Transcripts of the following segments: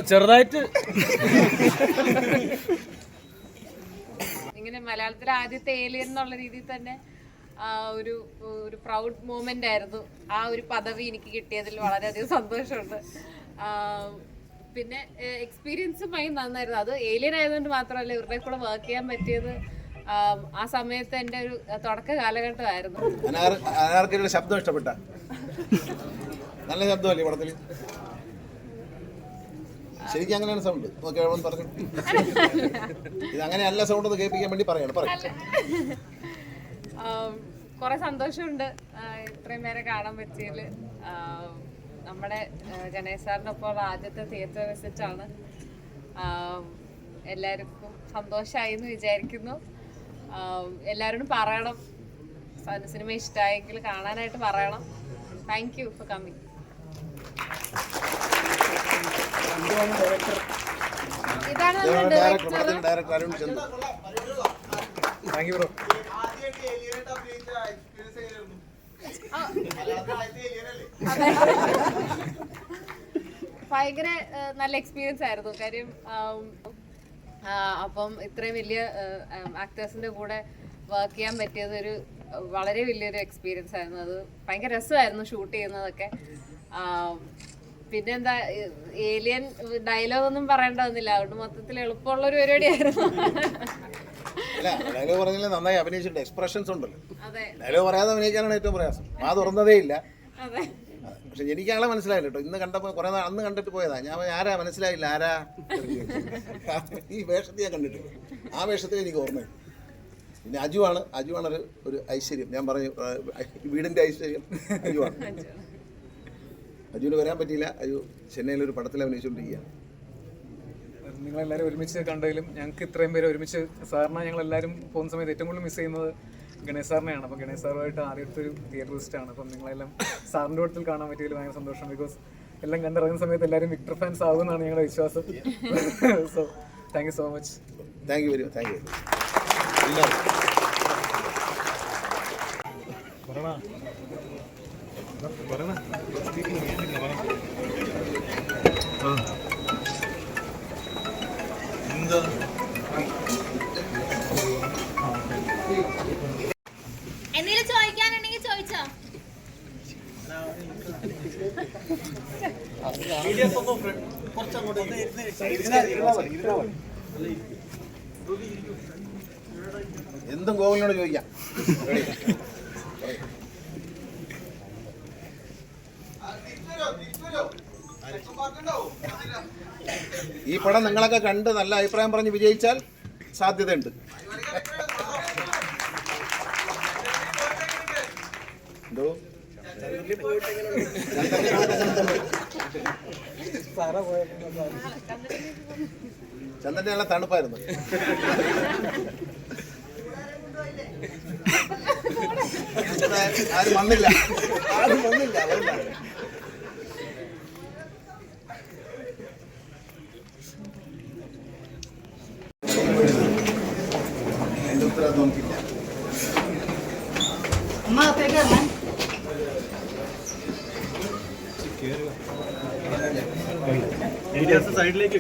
ചെറുതായിട്ട് ഇങ്ങനെ മലയാളത്തിലെ ആദ്യത്തെ ഏലിയൻ എന്നുള്ള രീതിയിൽ തന്നെ ഒരു ഒരു പ്രൗഡ് മൂമെന്റ് ആയിരുന്നു. ആ ഒരു പദവി എനിക്ക് കിട്ടിയതിൽ വളരെയധികം സന്തോഷമുണ്ട്. പിന്നെ എക്സ്പീരിയൻസും ഭയങ്കര നന്നായിരുന്നു. അത് ഏലിയൻ ആയതുകൊണ്ട് മാത്രമല്ല, ഇവരുടെ കൂടെ വർക്ക് ചെയ്യാൻ പറ്റിയത് ആ സമയത്ത് എൻ്റെ ഒരു തുടക്ക കാലഘട്ടമായിരുന്നു. അനാർക്കലിയുടെ ശബ്ദം ഇഷ്ടപ്പെട്ട നല്ല ശബ്ദമല്ലേ പടത്തിൽ? ശരിക്കും അങ്ങനെയാണ് സൗണ്ട് പറഞ്ഞു. ഇത് അങ്ങനെയല്ല സൗണ്ട് ഒന്ന് കേൾപ്പിക്കാൻ വേണ്ടി പറയാണ്. കുറെ സന്തോഷമുണ്ട് ഇത്രയും പേരെ കാണാൻ പറ്റിയതിൽ. നമ്മുടെ ഗണേശ് സാറിനൊപ്പം ആദ്യത്തെ തിയേറ്റർ വിസിറ്റാണ്. എല്ലാവർക്കും സന്തോഷമായി എന്ന് വിചാരിക്കുന്നു. എല്ലാവരോടും പറയണം, സിനിമ ഇഷ്ടമായെങ്കിൽ കാണാനായിട്ട് പറയണം. Thank you for coming. ഇതാണ് നമ്മുടെ director Arun Chand. Thank you bro. ഭയങ്കര നല്ല എക്സ്പീരിയൻസ് ആയിരുന്നു. കാര്യം അപ്പം ഇത്രയും വലിയ ആക്ടേഴ്സിന്റെ കൂടെ വർക്ക് ചെയ്യാൻ പറ്റിയത് ഒരു വളരെ വലിയൊരു എക്സ്പീരിയൻസ് ആയിരുന്നു. അത് ഭയങ്കര രസമായിരുന്നു ഷൂട്ട് ചെയ്യുന്നതൊക്കെ. പിന്നെന്താ, ഏലിയൻ ഡയലോഗൊന്നും പറയേണ്ടതൊന്നുമില്ല, അതുകൊണ്ട് മൊത്തത്തിൽ എളുപ്പമുള്ള ഒരു പരിപാടിയായിരുന്നു. ഡയലോഗ് പറഞ്ഞാൽ നന്നായി അഭിനയിച്ചിട്ടുണ്ട്. എക്സ്പ്രഷൻസ് ഉണ്ടല്ലോ, ഡയലോഗ് പറയാതെ അഭിനയിക്കാനാണ് ഏറ്റവും പ്രയാസം. ആ തുറന്നതേ ഇല്ല. പക്ഷെ എനിക്ക് ആളെ മനസ്സിലായില്ല കേട്ടോ. ഇന്ന് കണ്ടപ്പോൾ കുറെ നാൾ അന്ന് കണ്ടിട്ട് പോയതാ. ഞാൻ ആരാ മനസ്സിലായില്ല, ആരാ ഈ വേഷത്തെ ഞാൻ കണ്ടിട്ടില്ല. ആ വേഷത്തെ എനിക്ക് ഓർമ്മയുണ്ട്. പിന്നെ അജുവാണ് ഒരു ഐശ്വര്യം. ഞാൻ പറഞ്ഞു വീടിൻ്റെ ഐശ്വര്യം അജുവാണ്. അജുവിന് വരാൻ പറ്റിയില്ല. അജു ചെന്നൈയിലൊരു പടത്തിൽ അഭിനയിച്ചുകൊണ്ടിരിക്കുകയാണ്. നിങ്ങളെല്ലാവരും ഒരുമിച്ച് കണ്ടതിലും ഞങ്ങൾക്ക് ഇത്രയും പേര് ഒരുമിച്ച് സാറിനെ ഞങ്ങളെല്ലാവരും പോകുന്ന സമയത്ത് ഏറ്റവും കൂടുതൽ മിസ് ചെയ്യുന്നത് ഗണേശ് സാറിനെയാണ്. അപ്പം ഗണേശ് സാറുമായിട്ട് ആദ്യത്തെ ഒരു തിയേറ്റർ വിസിറ്റാണ്. അപ്പം നിങ്ങളെല്ലാം സാറിൻ്റെ കൂട്ടത്തിൽ കാണാൻ പറ്റിയതിൽ ഭയങ്കര സന്തോഷം. ബിക്കോസ് എല്ലാം കണ്ടിറങ്ങുന്ന സമയത്ത് എല്ലാവരും വിക്ടർ ഫാൻസ് ആകുമെന്നാണ് ഞങ്ങളുടെ വിശ്വാസം. So thank you so much. Thank you very much. Thank you. എന്തെങ്കിലും ചോദിക്കാനുണ്ടെങ്കിൽ ചോദിച്ചോ. എന്തും ഗോകുലിനോട് ചോദിക്കാം. ഈ പടം നിങ്ങളൊക്കെ കണ്ട് നല്ല അഭിപ്രായം പറഞ്ഞ് വിജയിച്ചാൽ സാധ്യതയുണ്ട്. എന്തോ ചന്ദന്റെ നല്ല തണുപ്പായിരുന്നു. ആരും വന്നില്ല. എന്റെ ഉത്തരവാദിത്വം നമുക്കില്ല. സൈഡിലേക്ക്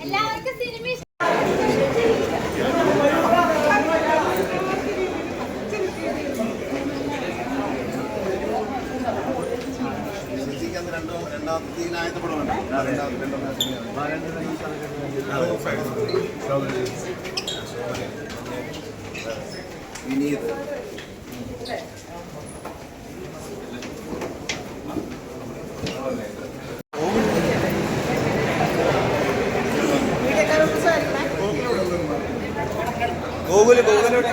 എല്ലാവർക്കും സിനിമ രണ്ടാമത്തെ പടമാണ്. വിനീത് ഗോകുലോടെ